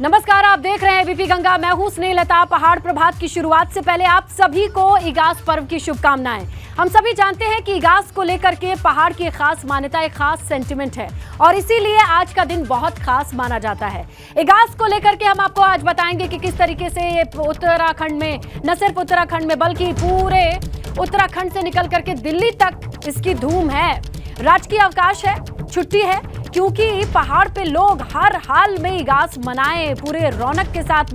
नमस्कार, आप देख रहे हैं बीपी गंगा। मैं हूं स्नेहलता। पहाड़ प्रभात की शुरुआत से पहले आप सभी को इगास पर्व की शुभकामनाएं। हम सभी जानते हैं कि इगास को लेकर के पहाड़ की खास मान्यता, एक खास सेंटिमेंट है और इसीलिए आज का दिन बहुत खास माना जाता है। इगास को लेकर के हम आपको आज बताएंगे कि किस तरीके से ये उत्तराखंड में, न सिर्फ उत्तराखंड में बल्कि पूरे उत्तराखंड से निकल करके दिल्ली तक इसकी धूम है। राजकीय अवकाश है, छुट्टी है, क्योंकि पहाड़ पे लोग हर हाल में इगास मनाएं, पूरे रौनक के साथ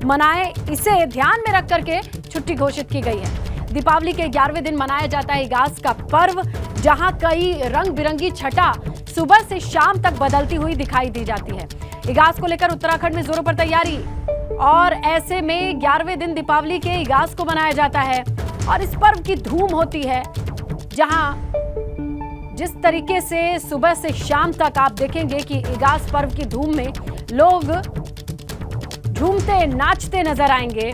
मनाएं, इसे ध्यान में रख करके छुट्टी घोषित की गई है। दीपावली के 11वें दिन मनाया जाता है इगास का पर्व, जहां कई रंग बिरंगी छटा सुबह से शाम तक बदलती हुई दिखाई दी जाती है। इगास को लेकर उत्तराखंड में जोरों पर तैयारी, और ऐसे में 11वें दिन दीपावली के इगास को मनाया जाता है और इस पर्व की धूम होती है, जहां जिस तरीके से सुबह से शाम तक आप देखेंगे कि इगास पर्व की धूम में लोग झूमते नाचते नजर आएंगे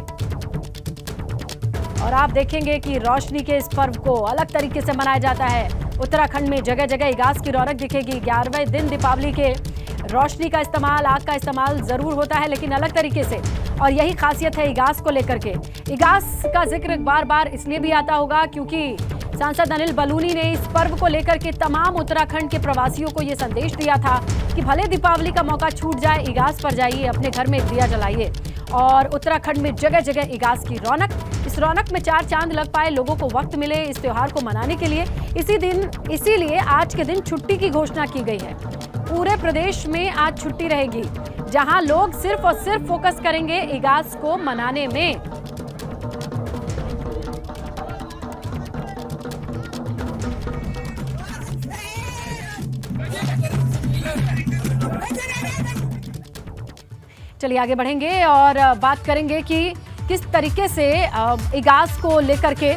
और आप देखेंगे कि रोशनी के इस पर्व को अलग तरीके से मनाया जाता है। उत्तराखंड में जगह जगह इगास की रौनक दिखेगी। 11वें दिन दीपावली के रोशनी का इस्तेमाल, आग का इस्तेमाल जरूर होता है, लेकिन अलग तरीके से, और यही खासियत है इगास को लेकर के। इगास का जिक्र बार बार इसलिए भी आता होगा क्योंकि सांसद अनिल बलूनी ने इस पर्व को लेकर के तमाम उत्तराखंड के प्रवासियों को यह संदेश दिया था कि भले दीपावली का मौका छूट जाए, इगास पर जाइए, अपने घर में एक दिया जलाइए। और उत्तराखंड में जगह जगह इगास की रौनक, इस रौनक में चार चांद लग पाए, लोगों को वक्त मिले इस त्योहार को मनाने के लिए। इसीलिए आज के दिन छुट्टी की घोषणा की गई है। पूरे प्रदेश में आज छुट्टी रहेगी, जहां लोग सिर्फ और सिर्फ फोकस करेंगे इगास को मनाने में। चलिए आगे बढ़ेंगे और बात करेंगे कि किस तरीके से इगास को लेकर के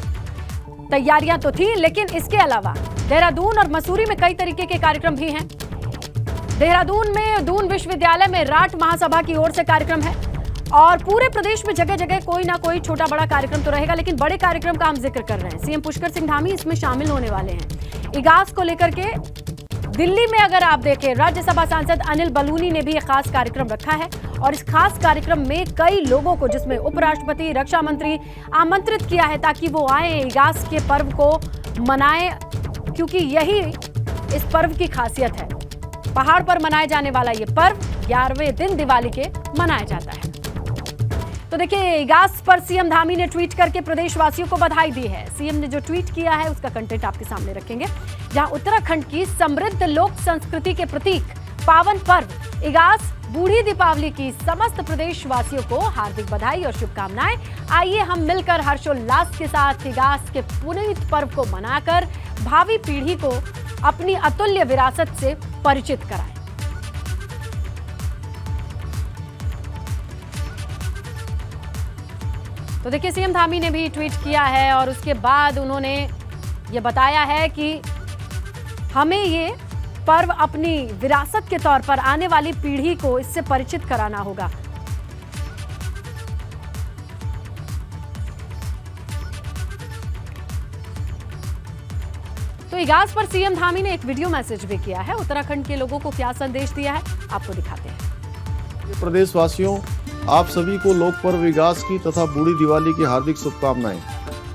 तैयारियां तो थी, लेकिन इसके अलावा देहरादून और मसूरी में कई तरीके के कार्यक्रम भी हैं। देहरादून में दून विश्वविद्यालय में राठ महासभा की ओर से कार्यक्रम है और पूरे प्रदेश में जगह जगह कोई ना कोई छोटा बड़ा कार्यक्रम तो रहेगा, लेकिन बड़े कार्यक्रम का हम जिक्र कर रहे हैं। सीएम पुष्कर सिंह धामी इसमें शामिल होने वाले हैं। इगास को लेकर के दिल्ली में अगर आप देखें, राज्यसभा सांसद अनिल बलूनी ने भी एक खास कार्यक्रम रखा है और इस खास कार्यक्रम में कई लोगों को, जिसमें उपराष्ट्रपति, रक्षा मंत्री, आमंत्रित किया है ताकि वो आए, इगास के पर्व को मनाएं, क्योंकि यही इस पर्व की खासियत है। पहाड़ पर मनाए जाने वाला ये पर्व 11वें दिन दिवाली के मनाया जाता है। तो देखिए, इगास पर सीएम धामी ने ट्वीट करके प्रदेशवासियों को बधाई दी है। सीएम ने जो ट्वीट किया है उसका कंटेंट आपके सामने रखेंगे, जहां उत्तराखंड की समृद्ध लोक संस्कृति के प्रतीक पावन पर्व इगास बूढ़ी दीपावली की समस्त प्रदेशवासियों को हार्दिक बधाई और शुभकामनाएं। आइए हम मिलकर हर्षोल्लास के साथ इगास के पुनीत पर्व को मनाकर भावी पीढ़ी को अपनी अतुल्य विरासत से परिचित कराएं। तो देखिए, सीएम धामी ने भी ट्वीट किया है और उसके बाद उन्होंने ये बताया है कि हमें ये पर्व अपनी विरासत के तौर पर आने वाली पीढ़ी को इससे परिचित कराना होगा। तो इगास पर सीएम धामी ने एक वीडियो मैसेज भी किया है। उत्तराखंड के लोगों को क्या संदेश दिया है, आपको दिखाते हैं। प्रदेशवासियों, आप सभी को लोक पर्व इगास की तथा बूढ़ी दिवाली की हार्दिक शुभकामनाएं।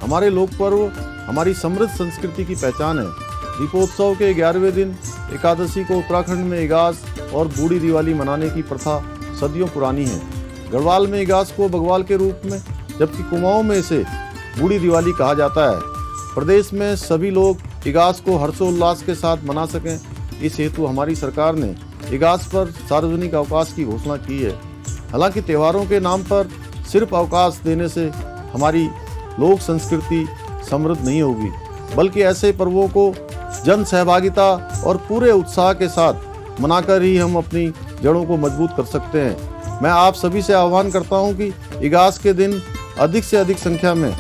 हमारे लोक पर्व हमारी समृद्ध संस्कृति की पहचान है। दीपोत्सव के 11वें दिन एकादशी को उत्तराखंड में इगास और बूढ़ी दिवाली मनाने की प्रथा सदियों पुरानी है। गढ़वाल में इगास को बग्वाल के रूप में, जबकि कुमाऊं में इसे बूढ़ी दिवाली कहा जाता है। प्रदेश में सभी लोग इगास को हर्षोल्लास के साथ मना सकें, इस हेतु हमारी सरकार ने इगास पर सार्वजनिक अवकाश की घोषणा की है। हालांकि त्योहारों के नाम पर सिर्फ अवकाश देने से हमारी लोक संस्कृति समृद्ध नहीं होगी, बल्कि ऐसे पर्वों को जन सहभागिता और पूरे उत्साह के साथ मनाकर ही हम अपनी जड़ों को मजबूत कर सकते हैं। मैं आप सभी से आह्वान करता हूं कि इगास के दिन अधिक से अधिक संख्या में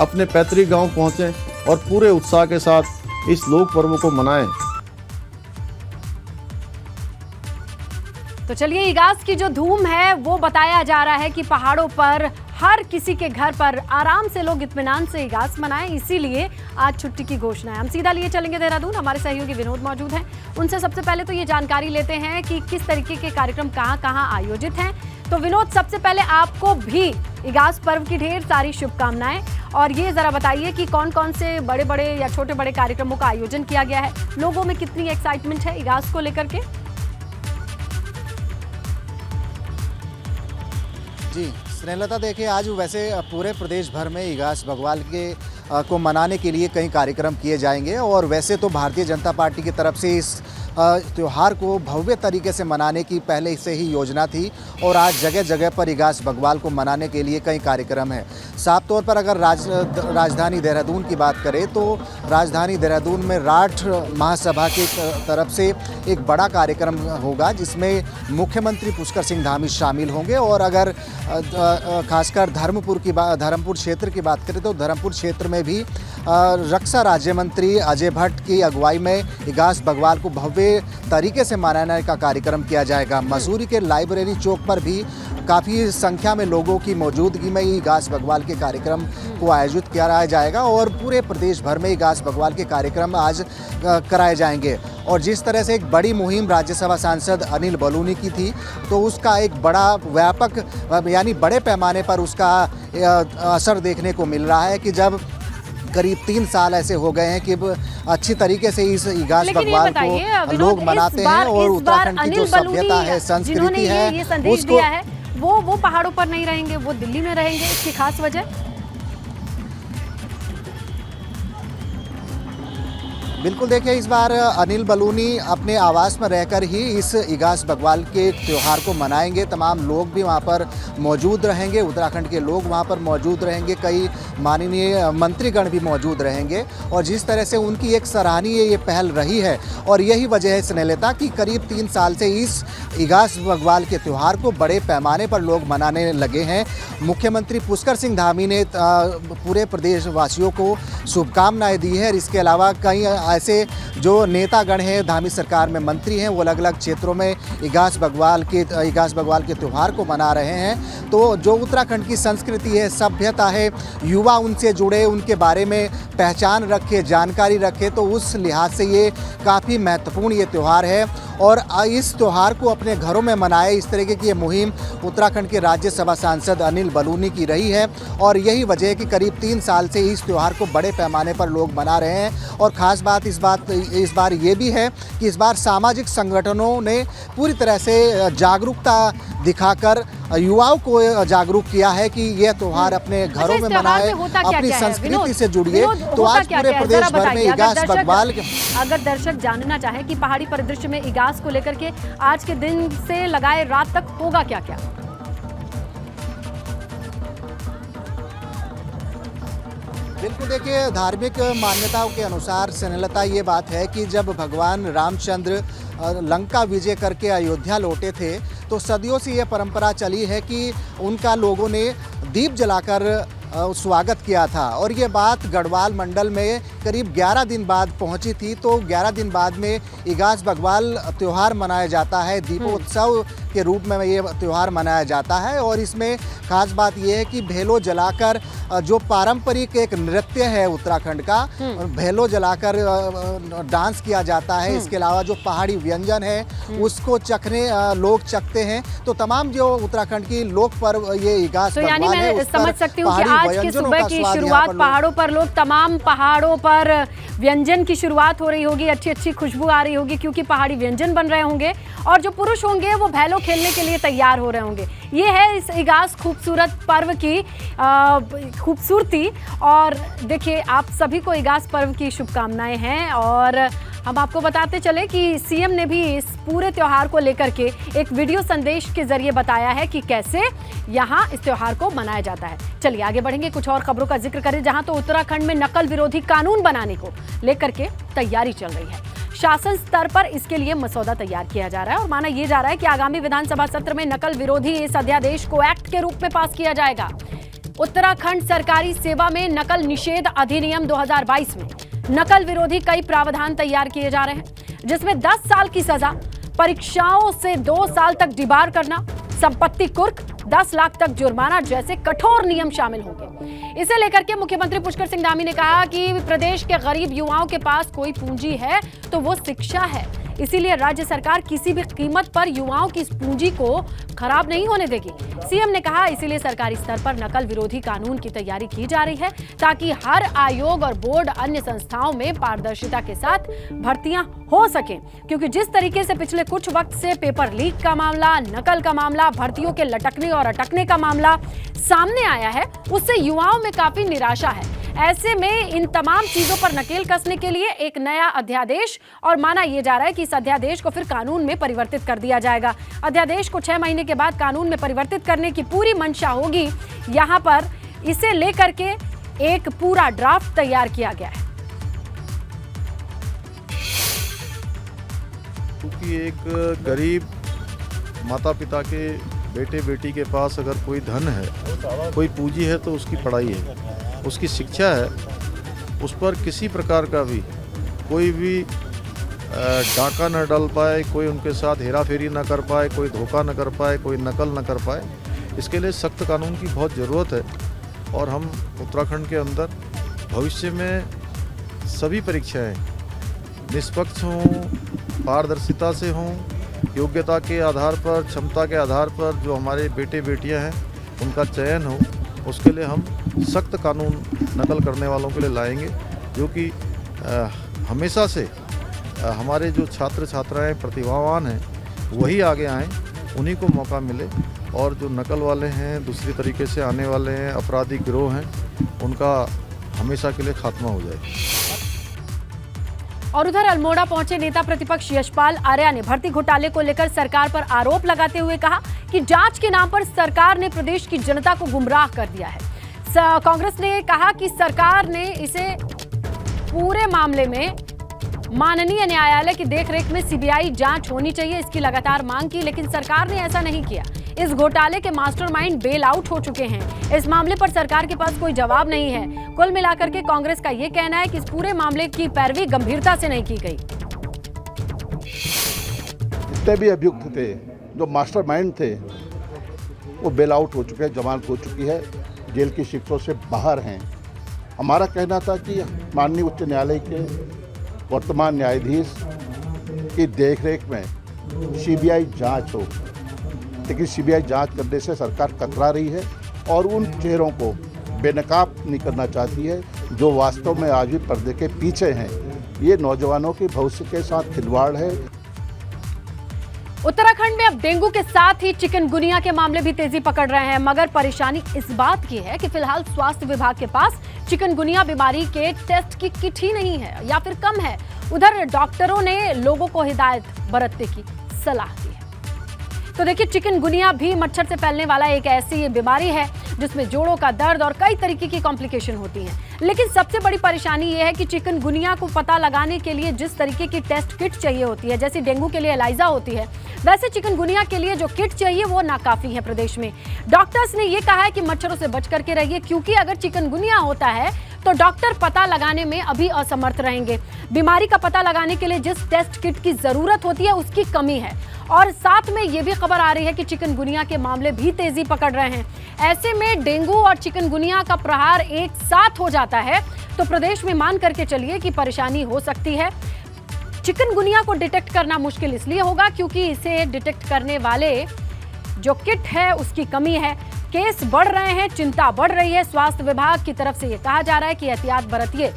अपने पैतृक गांव पहुंचें और पूरे उत्साह के साथ इस लोक पर्व को मनाएं। तो चलिए, इगास की जो धूम है वो बताया जा रहा है कि पहाड़ों पर हर किसी के घर पर आराम से लोग इत्मीनान से इगास मनाएं, इसीलिए आज छुट्टी की घोषणा है। हम सीधा लिए चलेंगे देहरादून, हमारे सहयोगी विनोद मौजूद हैं। उनसे सबसे पहले तो ये जानकारी लेते हैं कि किस तरीके के कार्यक्रम कहां-कहां आयोजित हैं। तो विनोद, सबसे पहले आपको भी इगास पर्व की ढेर सारी शुभकामनाएं। और ये जरा बताइए कि कौन कौन से बड़े बड़े या छोटे बड़े कार्यक्रमों का आयोजन किया गया है, लोगों में कितनी एक्साइटमेंट है इगास को लेकर के? जी स्नेहलता, देखिए आज वैसे पूरे प्रदेश भर में इगास बग्वाल के को मनाने के लिए कई कार्यक्रम किए जाएंगे और वैसे तो भारतीय जनता पार्टी की तरफ से इस त्यौहार को भव्य तरीके से मनाने की पहले से ही योजना थी और आज जगह जगह पर इगास बग्वाल को मनाने के लिए कई कार्यक्रम हैं। साफ तौर पर अगर राजधानी देहरादून की बात करें तो राजधानी देहरादून में राठ महासभा की तरफ से एक बड़ा कार्यक्रम होगा जिसमें मुख्यमंत्री पुष्कर सिंह धामी शामिल होंगे। और अगर खासकर धर्मपुर क्षेत्र की बात करें तो धर्मपुर क्षेत्र में भी रक्षा राज्य मंत्री अजय भट्ट की अगुवाई में इगास बग्वाल को भव्य तरीके से मनाने का कार्यक्रम किया जाएगा। मसूरी के लाइब्रेरी चौक पर भी काफ़ी संख्या में लोगों की मौजूदगी में इगास बग्वाल के कार्यक्रम को आयोजित किया जाएगा और पूरे प्रदेश भर में इगास बग्वाल के कार्यक्रम आज कराए जाएंगे। और जिस तरह से एक बड़ी मुहिम राज्यसभा सांसद अनिल बलूनी की थी तो उसका एक बड़ा व्यापक यानी बड़े पैमाने पर उसका असर देखने को मिल रहा है कि जब करीब 3 साल ऐसे हो गए हैं कि अच्छी तरीके से इस इगास बग्वाल को लोग मनाते हैं और उत्तराखंड की जो सभ्यता है, संस्कृति है, ये संदेश दिया है वो पहाड़ों पर नहीं रहेंगे, वो दिल्ली में रहेंगे। इसकी खास वजह? बिल्कुल, देखिए इस बार अनिल बलूनी अपने आवास में रहकर ही इस इगास बग्वाल के त्यौहार को मनाएंगे। तमाम लोग भी वहां पर मौजूद रहेंगे, उत्तराखंड के लोग वहां पर मौजूद रहेंगे, कई माननीय मंत्रीगण भी मौजूद रहेंगे। और जिस तरह से उनकी एक सराहनीय ये पहल रही है और यही वजह है स्नेहलता कि करीब 3 साल से इस इगास बग्वाल के त्यौहार को बड़े पैमाने पर लोग मनाने लगे हैं। मुख्यमंत्री पुष्कर सिंह धामी ने पूरे प्रदेशवासियों को शुभकामनाएं दी है और इसके अलावा कई ऐसे जो नेतागण हैं, धामी सरकार में मंत्री हैं, वो अलग अलग क्षेत्रों में इगास बग्वाल के त्यौहार को मना रहे हैं। तो जो उत्तराखंड की संस्कृति है, सभ्यता है, युवा उनसे जुड़े, उनके बारे में पहचान रखे, जानकारी रखे, तो उस लिहाज से ये काफ़ी महत्वपूर्ण ये त्यौहार है। और इस त्यौहार को अपने घरों में मनाए, इस तरीके की ये मुहिम उत्तराखंड के राज्यसभा सांसद अनिल बलूनी की रही है और यही वजह है कि करीब 3 साल से इस त्यौहार को बड़े पैमाने पर लोग मना रहे हैं। और ख़ास बात इस बार ये भी है कि इस बार सामाजिक संगठनों ने पूरी तरह से जागरूकता दिखाकर युवाओं को जागरूक किया है कि यह त्यौहार अपने घरों में मनाए, अपनी संस्कृति से जुड़िए। तो आज पूरे प्रदेश भर में इगास बग्वाल, अगर दर्शक जानना चाहे कि पहाड़ी परिदृश्य में इगास को लेकर के आज के दिन से लगाए रात तक होगा क्या क्या? बिल्कुल, देखिए धार्मिक मान्यताओं के अनुसार स्नेहलता ये बात है कि जब भगवान रामचंद्र लंका विजय करके अयोध्या लौटे थे तो सदियों से ये परंपरा चली है कि उनका लोगों ने दीप जलाकर स्वागत किया था। और ये बात गढ़वाल मंडल में करीब 11 दिन बाद पहुंची थी। तो 11 दिन बाद में इगास बग्वाल त्यौहार मनाया जाता है, दीपोत्सव के रूप में ये त्यौहार मनाया जाता है। और इसमें खास बात यह है कि भेलो जलाकर, जो पारंपरिक एक नृत्य है उत्तराखंड का, भेलो जलाकर डांस किया जाता है। इसके अलावा जो पहाड़ी व्यंजन है उसको लोग चखते हैं। तो तमाम जो उत्तराखंड की लोक पर्व ये इगास बग्वाल है, यानी मैं समझ सकती हूँ कि आज की सुबह की शुरुआत पहाड़ों पर लोग तमाम पहाड़ों पर व्यंजन की शुरुआत हो रही होगी, अच्छी अच्छी खुशबू आ रही होगी क्योंकि पहाड़ी व्यंजन बन रहे होंगे और जो पुरुष होंगे वो भैलो खेलने के लिए तैयार हो रहे होंगे। ये है इस इगास खूबसूरत पर्व की खूबसूरती। और देखिए, आप सभी को इगास पर्व की शुभकामनाएं हैं। और हम आपको बताते चले कि सीएम ने भी इस पूरे त्यौहार को लेकर के एक वीडियो संदेश के जरिए बताया है कि कैसे यहाँ इस त्यौहार को मनाया जाता है। चलिए आगे बढ़ेंगे, कुछ और खबरों का जिक्र करें जहां तो उत्तराखंड में नकल विरोधी कानून बनाने को लेकर के तैयारी चल रही है। शासन स्तर पर इसके लिए मसौदा तैयार किया जा रहा है और माना यह जा रहा है कि आगामी विधानसभा सत्र में नकल विरोधी इस अध्यादेश को एक्ट के रूप में पास किया जाएगा। उत्तराखंड सरकारी सेवा में नकल निषेध अधिनियम 2022 में नकल विरोधी कई प्रावधान तैयार किए जा रहे हैं जिसमें 10 साल की सजा, परीक्षाओं से 2 साल तक डिबार करना, संपत्ति कुर्क, 10 लाख तक जुर्माना जैसे कठोर नियम शामिल होंगे। इसे लेकर के मुख्यमंत्री पुष्कर सिंह धामी ने कहा कि प्रदेश के गरीब युवाओं के पास कोई पूंजी है तो वो शिक्षा है। इसीलिए राज्य सरकार किसी भी कीमत पर युवाओं की इस पूंजी को खराब नहीं होने देगी। सीएम ने कहा इसीलिए सरकारी स्तर पर नकल विरोधी कानून की तैयारी की जा रही है ताकि हर आयोग और बोर्ड अन्य संस्थाओं में पारदर्शिता के साथ भर्तियां हो सकें, क्योंकि जिस तरीके से पिछले कुछ वक्त से पेपर लीक का मामला, नकल का मामला, भर्तियों के लटकने और अटकने का मामला सामने आया है, उससे युवाओं में काफी निराशा है। ऐसे में इन तमाम चीजों पर नकेल कसने के लिए एक नया अध्यादेश, और माना यह जा रहा है कि इस अध्यादेश को फिर कानून में परिवर्तित कर दिया जाएगा। अध्यादेश को 6 महीने के बाद कानून में परिवर्तित करने की पूरी मंशा होगी। यहां पर इसे लेकर के एक पूरा ड्राफ्ट तैयार किया गया है। क्योंकि एक गरीब माता पिता के बेटे बेटी के पास अगर कोई धन है, कोई पूंजी है, तो उसकी पढ़ाई है, उसकी शिक्षा है, उस पर किसी प्रकार का भी कोई भी डाका न डाल पाए, कोई उनके साथ हेरा फेरी न कर पाए, कोई धोखा न कर पाए, कोई नकल न कर पाए। इसके लिए सख्त कानून की बहुत ज़रूरत है। और हम उत्तराखंड के अंदर भविष्य में सभी परीक्षाएं निष्पक्ष हों, पारदर्शिता से हों, योग्यता के आधार पर, क्षमता के आधार पर जो हमारे बेटे बेटियां हैं उनका चयन हो, उसके लिए हम सख्त कानून नकल करने वालों के लिए लाएंगे, जो कि हमेशा से हमारे जो छात्र छात्राएं प्रतिभावान हैं वही आगे आएँ, उन्हीं को मौका मिले, और जो नकल वाले हैं, दूसरी तरीके से आने वाले हैं, अपराधी गिरोह हैं, उनका हमेशा के लिए खात्मा हो जाए। और उधर अल्मोड़ा पहुंचे नेता प्रतिपक्ष यशपाल आर्या ने भर्ती घोटाले को लेकर सरकार पर आरोप लगाते हुए कहा कि जांच के नाम पर सरकार ने प्रदेश की जनता को गुमराह कर दिया है। कांग्रेस ने कहा कि सरकार ने इसे पूरे मामले में माननीय न्यायालय की देखरेख में सीबीआई जांच होनी चाहिए, इसकी लगातार मांग की, लेकिन सरकार ने ऐसा नहीं किया। इस घोटाले के मास्टरमाइंड बेल आउट हो चुके हैं। इस मामले पर सरकार के पास कोई जवाब नहीं है। कुल मिलाकर के कांग्रेस का यह कहना है कि इस पूरे मामले की पैरवी गंभीरता से नहीं की गई। जितने भी अभियुक्त थे, जो मास्टरमाइंड थे, वो बेल आउट हो चुके हैं, जमानत हो चुकी है, जेल की शिफ्टों से बाहर हैं। हमारा कहना था कि माननीय उच्च न्यायालय के वर्तमान न्यायाधीश की देखरेख में सीबीआई जांच हो, लेकिन सीबीआई जांच करने से सरकार कतरा रही है और उन चेहरों को बेनकाब नहीं करना चाहती है जो वास्तव में आज भी पर्दे के पीछे हैं। ये नौजवानों के भविष्य के साथ खिलवाड़ है। उत्तराखंड में अब डेंगू के साथ ही चिकनगुनिया के मामले भी तेजी पकड़ रहे हैं, मगर परेशानी इस बात की है कि फिलहाल स्वास्थ्य विभाग के पास चिकनगुनिया बीमारी के टेस्ट की किट ही नहीं है या फिर कम है। उधर डॉक्टरों ने लोगों को हिदायत बरतने की सलाह दी है। तो देखिए, चिकनगुनिया भी मच्छर से फैलने वाला एक ऐसी बीमारी है जिसमें जोड़ों का दर्द और कई तरीके की कॉम्प्लिकेशन होती हैं। लेकिन सबसे बड़ी परेशानी यह है कि चिकनगुनिया को पता लगाने के लिए जिस तरीके की टेस्ट किट चाहिए होती है, जैसे डेंगू के लिए एलाइजा होती है, वैसे चिकनगुनिया के लिए जो किट चाहिए वो नाकाफी है प्रदेश में। डॉक्टर्स ने ये कहा है कि मच्छरों से बच करके रहिए, क्योंकि अगर चिकनगुनिया होता है तो डॉक्टर पता लगाने में अभी असमर्थ रहेंगे। बीमारी का पता लगाने के लिए जिस टेस्ट किट की जरूरत होती है उसकी कमी है। और साथ में ये भी खबर आ रही है कि चिकनगुनिया के मामले भी तेजी पकड़ रहे हैं। ऐसे में डेंगू और चिकनगुनिया का प्रहार एक साथ हो जाता है तो प्रदेश में मान करके चलिए कि परेशानी हो सकती है। चिकनगुनिया को डिटेक्ट करना मुश्किल इसलिए होगा क्योंकि इसे डिटेक्ट करने वाले जो किट है उसकी कमी है। केस बढ़ रहे हैं, चिंता बढ़ रही है। स्वास्थ्य विभाग की तरफ से यह कहा जा रहा है कि एहतियात बरतिए।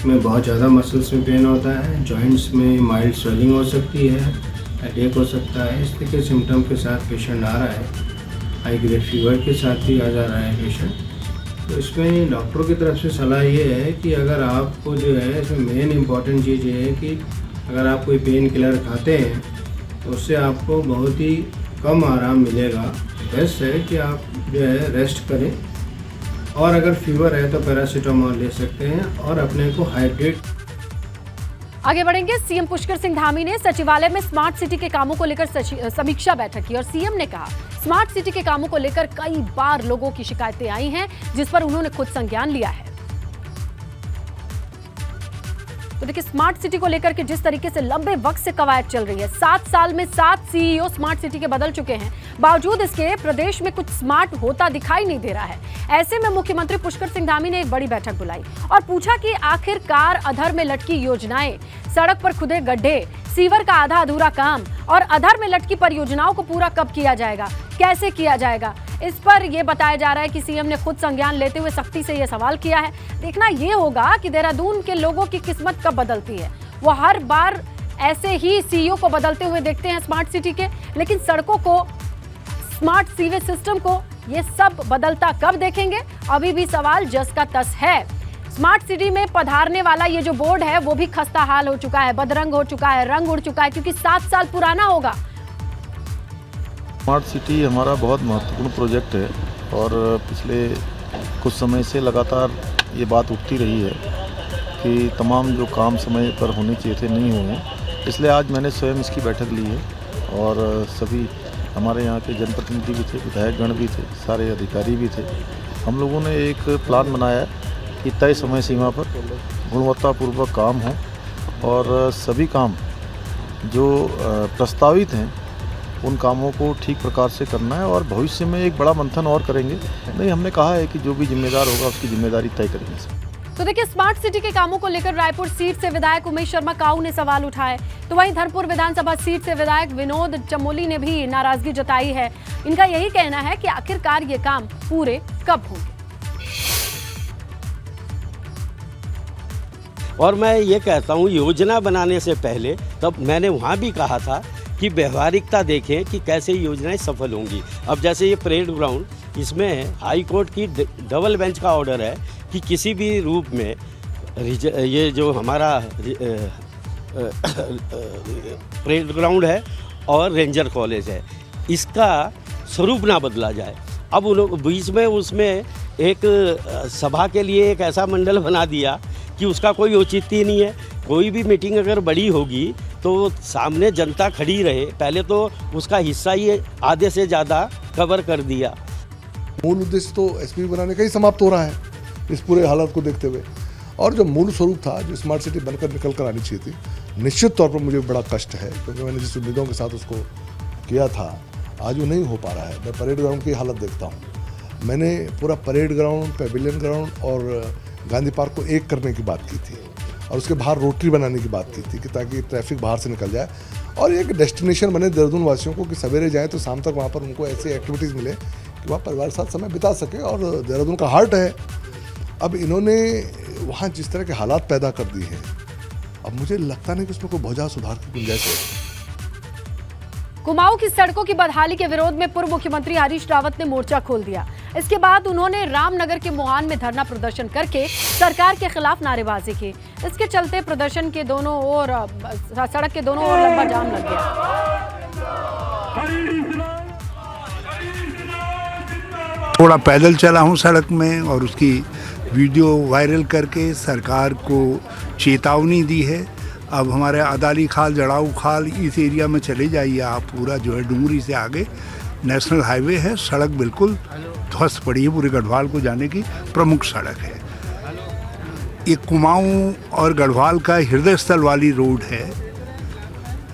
में बहुत ज़्यादा मसल्स में पेन होता है, जॉइंट्स में माइल्ड स्वेलिंग हो सकती है, हेडेक हो सकता है। इस तरह के सिम्टम के साथ पेशेंट आ रहा है। हाई ग्रेड फीवर के साथ भी आ जा रहा है पेशेंट। तो इसमें डॉक्टरों की तरफ से सलाह ये है कि अगर आपको जो है, इसमें मेन इम्पॉर्टेंट चीज़ ये है कि अगर आप कोई पेन किलर खाते हैं तो उससे आपको बहुत ही कम आराम मिलेगा। बेस्ट है कि आप जो है रेस्ट करें, और अगर फीवर है तो पैरासीटामोल ले सकते हैं और अपने को हाइड्रेट। आगे बढ़ेंगे। सीएम पुष्कर सिंह धामी ने सचिवालय में स्मार्ट सिटी के कामों को लेकर समीक्षा बैठक की और सीएम ने कहा स्मार्ट सिटी के कामों को लेकर कई बार लोगों की शिकायतें आई हैं, जिस पर उन्होंने खुद संज्ञान लिया है। तो देखिए, स्मार्ट सिटी को लेकर के जिस तरीके से लंबे वक्त से कवायद चल रही है, 7 साल में 7 सीईओ स्मार्ट सिटी के बदल चुके हैं, बावजूद इसके प्रदेश में कुछ स्मार्ट होता दिखाई नहीं दे रहा है। ऐसे में मुख्यमंत्री पुष्कर सिंह धामी ने एक बड़ी बैठक बुलाई और पूछा कि आखिरकार अधर में लटकी योजनाएं, सड़क पर खुदे गड्ढे, सीवर का आधा अधूरा काम और अधर में लटकी परियोजनाओं को पूरा कब किया जाएगा, कैसे किया जाएगा। इस पर यह बताया जा रहा है कि सीएम ने खुद संज्ञान लेते हुए सख्ती से यह सवाल किया है। देखना यह होगा कि देहरादून के लोगों की किस्मत कब बदलती है। वो हर बार ऐसे ही सीईओ को बदलते हुए देखते हैं स्मार्ट सिटी के, लेकिन सड़कों को, स्मार्ट सीवेज सिस्टम को, ये सब बदलता कब देखेंगे, अभी भी सवाल जस का तस है। स्मार्ट सिटी में पधारने वाला ये जो बोर्ड है वो भी खस्ता हाल हो चुका है, बदरंग हो चुका है, रंग उड़ चुका है, क्योंकि 7 साल पुराना होगा। स्मार्ट सिटी हमारा बहुत महत्वपूर्ण प्रोजेक्ट है और पिछले कुछ समय से लगातार ये बात उठती रही है कि तमाम जो काम समय पर होने चाहिए थे नहीं हुए हैं। इसलिए आज मैंने स्वयं इसकी बैठक ली है और सभी हमारे यहाँ के जनप्रतिनिधि भी थे, विधायकगण भी थे, सारे अधिकारी भी थे। हम लोगों ने एक प्लान बनाया है कि तय समय सीमा पर गुणवत्तापूर्वक काम हो और सभी काम जो प्रस्तावित हैं उन कामों को ठीक प्रकार से करना है और भविष्य में एक बड़ा मंथन और करेंगे। नहीं, हमने कहा है कि जो भी जिम्मेदार होगा उसकी जिम्मेदारी तय करेंगे। तो देखिए, स्मार्ट सिटी के कामों को लेकर रायपुर सीट से विधायक उमेश शर्मा काऊ ने सवाल उठाए, तो वहीं धर्मपुर विधानसभा सीट से विधायक विनोद चमोली ने भी नाराजगी जताई है। इनका यही कहना है कि आखिरकार ये काम पूरे कब होंगे। और मैं ये कहता हूँ, योजना बनाने से पहले तब मैंने वहाँ भी कहा था कि व्यवहारिकता देखें कि कैसे योजनाएं सफल होंगी। अब जैसे ये परेड ग्राउंड, इसमें हाई कोर्ट की डबल बेंच का ऑर्डर है कि किसी भी रूप में ये जो हमारा परेड ग्राउंड है और रेंजर कॉलेज है, इसका स्वरूप ना बदला जाए। अब उन बीच में उसमें एक सभा के लिए एक ऐसा मंडल बना दिया कि उसका कोई औचित्य नहीं है। कोई भी मीटिंग अगर बड़ी होगी तो सामने जनता खड़ी रहे, पहले तो उसका हिस्सा ही आधे से ज़्यादा कवर कर दिया। मूल उद्देश्य तो एसपी बनाने का ही समाप्त हो रहा है इस पूरे हालत को देखते हुए, और जो मूल स्वरूप था, जो स्मार्ट सिटी बनकर निकल कर आनी चाहिए थी, निश्चित तौर पर मुझे बड़ा कष्ट है क्योंकि मैंने जिस उम्मीदों के साथ उसको किया था आज वो नहीं हो पा रहा है। मैं परेड ग्राउंड की हालत देखता हूँ। मैंने पूरा परेड ग्राउंड, पैविलियन ग्राउंड और गांधी पार्क को एक करने की बात की थी और उसके बाहर रोटरी बनाने की बात की थी कि ताकि ट्रैफिक बाहर से निकल जाए और एक डेस्टिनेशन बने देहरादून वासियों को कि सवेरे जाएं तो शाम तक वहाँ पर उनको ऐसी एक्टिविटीज़ मिले कि वहाँ परिवार के साथ समय बिता सके, और देहरादून का हार्ट है। अब इन्होंने वहाँ जिस तरह के हालात पैदा कर दिए हैं, अब मुझे लगता नहीं कि उसमें कोई बहुत ज़्यादा सुधार की गुंजाइश है। कुमाऊं की सड़कों की बदहाली के विरोध में पूर्व मुख्यमंत्री हरीश रावत ने मोर्चा खोल दिया। इसके बाद उन्होंने रामनगर के मोहान में धरना प्रदर्शन करके सरकार के खिलाफ नारेबाजी की। इसके चलते प्रदर्शन के दोनों ओर, सड़क के दोनों ओर लंबा जाम लग गया। थोड़ा पैदल चला हूँ सड़क में और उसकी वीडियो वायरल करके सरकार को चेतावनी दी है। अब हमारे अदाली खाल, जड़ाऊ खाल, इस एरिया में चले जाइए आप, पूरा जो है डूंगरी से आगे नेशनल हाईवे है, सड़क बिल्कुल ध्वस्त पड़ी है, पूरे गढ़वाल को जाने की प्रमुख सड़क है। ये कुमाऊं और गढ़वाल का हृदय स्थल वाली रोड है,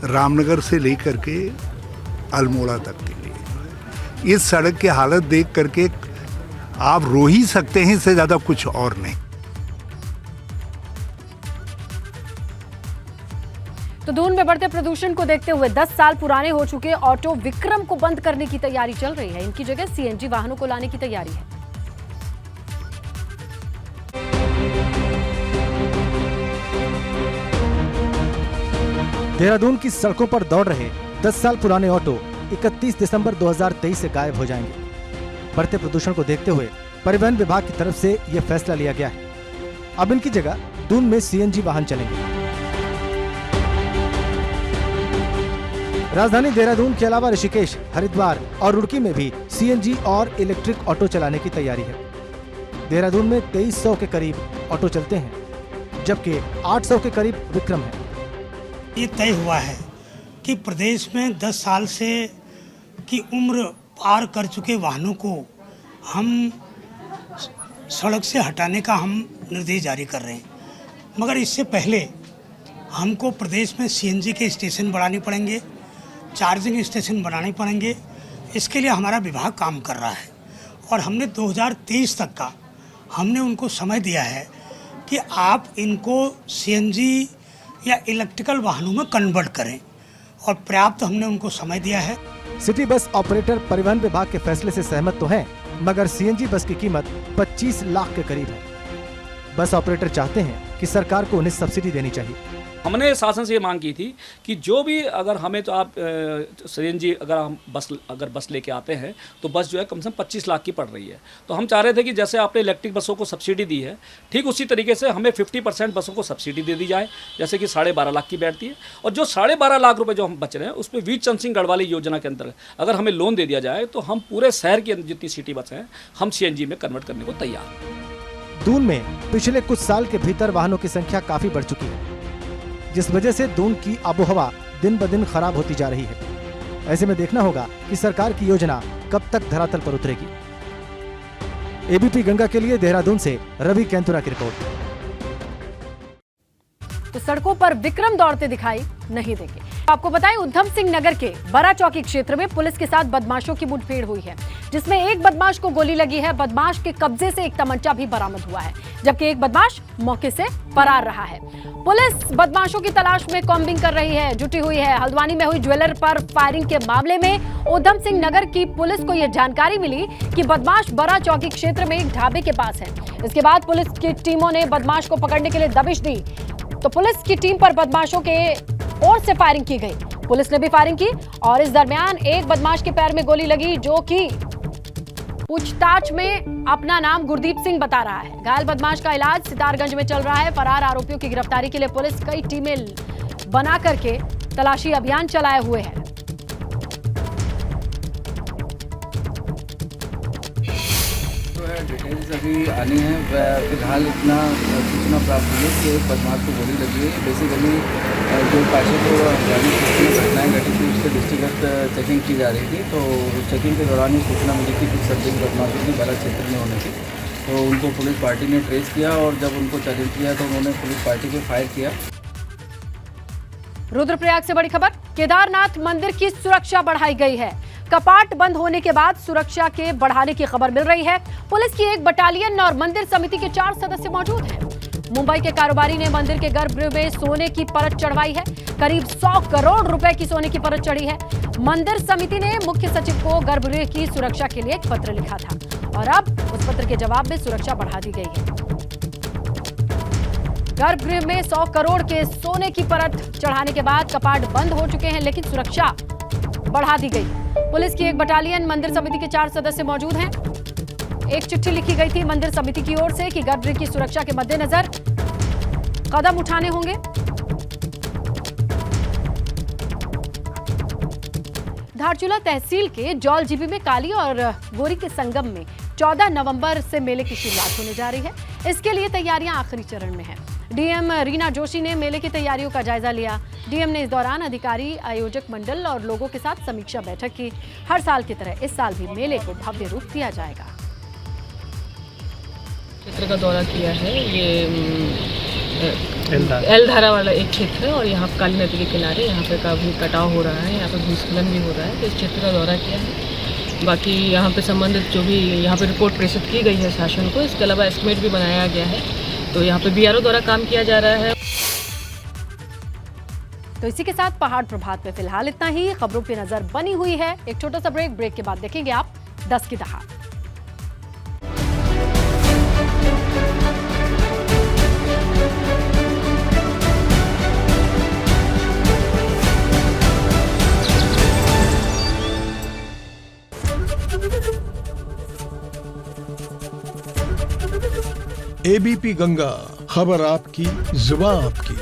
रामनगर से लेकर के अल्मोड़ा तक के लिए। इस सड़क की हालत देख करके आप रो ही सकते हैं, इससे ज़्यादा कुछ और नहीं। तो दून में बढ़ते प्रदूषण को देखते हुए 10 साल पुराने हो चुके ऑटो विक्रम को बंद करने की तैयारी चल रही है। इनकी जगह सीएनजी वाहनों को लाने की तैयारी है। देहरादून की सड़कों पर दौड़ रहे 10 साल पुराने ऑटो 31 दिसंबर 2023 से गायब हो जाएंगे। बढ़ते प्रदूषण को देखते हुए परिवहन विभाग की तरफ से यह फैसला लिया गया है। अब इनकी जगह दून में सीएनजी वाहन चलेंगे। राजधानी देहरादून के अलावा ऋषिकेश, हरिद्वार और रुड़की में भी सीएनजी और इलेक्ट्रिक ऑटो चलाने की तैयारी है। देहरादून में 2300 के करीब ऑटो चलते हैं, जबकि 800 के करीब विक्रम है। ये तय हुआ है कि प्रदेश में 10 साल से की उम्र पार कर चुके वाहनों को हम सड़क से हटाने का हम निर्देश जारी कर रहे हैं। मगर इससे पहले हमको प्रदेश में सीएनजी के स्टेशन बढ़ाने पड़ेंगे, चार्जिंग स्टेशन बनाने पड़ेंगे। इसके लिए हमारा विभाग काम कर रहा है और हमने 2023 तक का हमने उनको समय दिया है कि आप इनको सीएनजी या इलेक्ट्रिकल वाहनों में कन्वर्ट करें और पर्याप्त हमने उनको समय दिया है। सिटी बस ऑपरेटर परिवहन विभाग के फैसले से सहमत तो हैं, मगर सीएनजी बस की कीमत 25 लाख के करीब है। बस ऑपरेटर चाहते हैं कि सरकार को उन्हें सब्सिडी देनी चाहिए। हमने शासन से ये मांग की थी कि जो भी अगर हमें तो आप सीएनजी अगर हम बस लेके आते हैं तो बस जो है कम से कम 25 लाख की पड़ रही है। तो हम चाह रहे थे कि जैसे आपने इलेक्ट्रिक बसों को सब्सिडी दी है, ठीक उसी तरीके से हमें 50% बसों को सब्सिडी दे दी जाए, जैसे कि 12.5 लाख की बैठती है। और जो 12.5 लाख रुपये जो हम बच रहे हैं उसमें वीर चंद सिंह गढ़वाली योजना के अंतर्गत अगर हमें लोन दे दिया जाए तो हम पूरे शहर की जितनी सिटी बसें हैं हम सीएनजी में कन्वर्ट करने को तैयार हैं। दून में पिछले कुछ साल के भीतर वाहनों की संख्या काफी बढ़ चुकी है, जिस वजह से दून की आबोहवा दिन ब दिन खराब होती जा रही है। ऐसे में देखना होगा कि सरकार की योजना कब तक धरातल पर उतरेगी। एबीपी गंगा के लिए देहरादून से रवि कैंतुरा की रिपोर्ट। तो सड़कों पर विक्रम दौड़ते दिखाई नहीं देंगे। आपको बताएं, उधम सिंह नगर के बड़ा चौकी क्षेत्र में पुलिस के साथ बदमाशों की मुठभेड़ हुई है, जिसमें एक बदमाश को गोली लगी है। बदमाश के कब्जे से एक तमंचा भी बरामद हुआ है, जबकि एक बदमाश मौके से फरार रहा है। पुलिस बदमाशों की तलाश में कॉम्बिंग कर रही है, जुटी हुई है। हल्द्वानी में हुई ज्वेलर पर फायरिंग के मामले में उधम सिंह नगर की पुलिस को यह जानकारी मिली कि बदमाश बड़ा चौकी क्षेत्र में एक ढाबे के पास है। इसके बाद पुलिस की टीमों ने बदमाश को पकड़ने के लिए दबिश दी, तो पुलिस की टीम पर बदमाशों के ओर से फायरिंग की गई। पुलिस ने भी फायरिंग की और इस दरमियान एक बदमाश के पैर में गोली लगी, जो कि पूछताछ में अपना नाम गुरदीप सिंह बता रहा है। घायल बदमाश का इलाज सितारगंज में चल रहा है। फरार आरोपियों की गिरफ्तारी के लिए पुलिस कई टीमें बना करके तलाशी अभियान चलाए हुए है। डिटेल्स अभी आनी है। फिलहाल इतना सूचना प्राप्त हुई है कि एक बदमाश को गोली लगी है। बेसिकली जो काशीपुर घटनाएँ घटी थी उससे दृष्टिगत चेकिंग की जा रही थी, तो चेकिंग के दौरान ये सूचना मिली थी कि संदिग्ध बदमाशों की बाला क्षेत्र में होने की, तो उनको पुलिस पार्टी ने ट्रेस किया और जब उनको चैलेंज किया तो उन्होंने पुलिस पार्टी को फायर किया। रुद्रप्रयाग से बड़ी खबर, केदारनाथ मंदिर की सुरक्षा बढ़ाई गई है। कपाट बंद होने के बाद सुरक्षा के बढ़ाने की खबर मिल रही है। पुलिस की एक बटालियन और मंदिर समिति के 4 सदस्य मौजूद हैं। मुंबई के कारोबारी ने मंदिर के गर्भगृह में सोने की परत चढ़वाई है। करीब 100 करोड़ रुपए की सोने की परत चढ़ी है। मंदिर समिति ने मुख्य सचिव को गर्भगृह की सुरक्षा के लिए एक पत्र लिखा था और अब उस पत्र के जवाब में सुरक्षा बढ़ा दी गई है। गर्भगृह में 100 करोड़ के सोने की परत चढ़ाने के बाद कपाट बंद हो चुके हैं, लेकिन सुरक्षा बढ़ा दी गई। पुलिस की एक बटालियन, मंदिर समिति के 4 सदस्य मौजूद हैं। एक चिट्ठी लिखी गई थी मंदिर समिति की ओर से कि गर्भगृह की सुरक्षा के मद्देनजर कदम उठाने होंगे। धारचूला तहसील के जौलजीबी में काली और गोरी के संगम में 14 नवंबर से मेले की शुरुआत होने जा रही है। इसके लिए तैयारियां आखिरी चरण में हैं। डीएम रीना जोशी ने मेले की तैयारियों का जायजा लिया। डीएम ने इस दौरान अधिकारी, आयोजक मंडल और लोगों के साथ समीक्षा बैठक की। हर साल की तरह इस साल भी मेले को भव्य रूप दिया जाएगा। क्षेत्र का दौरा किया है। ये एलधारा वाला एक क्षेत्र है और यहाँ काली नदी के किनारे यहाँ पे काफी कटाव हो रहा है, यहाँ पे भूस्खलन भी हो रहा है, तो इस क्षेत्र का दौरा किया है। बाकी यहाँ पे संबंधित जो भी यहाँ पे रिपोर्ट प्रेषित की गई है शासन को, इसके अलावा एस्टिमेट भी बनाया गया है, तो यहाँ पे बीआरओ द्वारा काम किया जा रहा है। तो इसी के साथ पहाड़ प्रभात में फिलहाल इतना ही। खबरों पे नजर बनी हुई है। एक छोटा सा ब्रेक के बाद देखेंगे आप 10 की दहाड़। एबीपी गंगा, खबर आपकी, जुबान आपकी।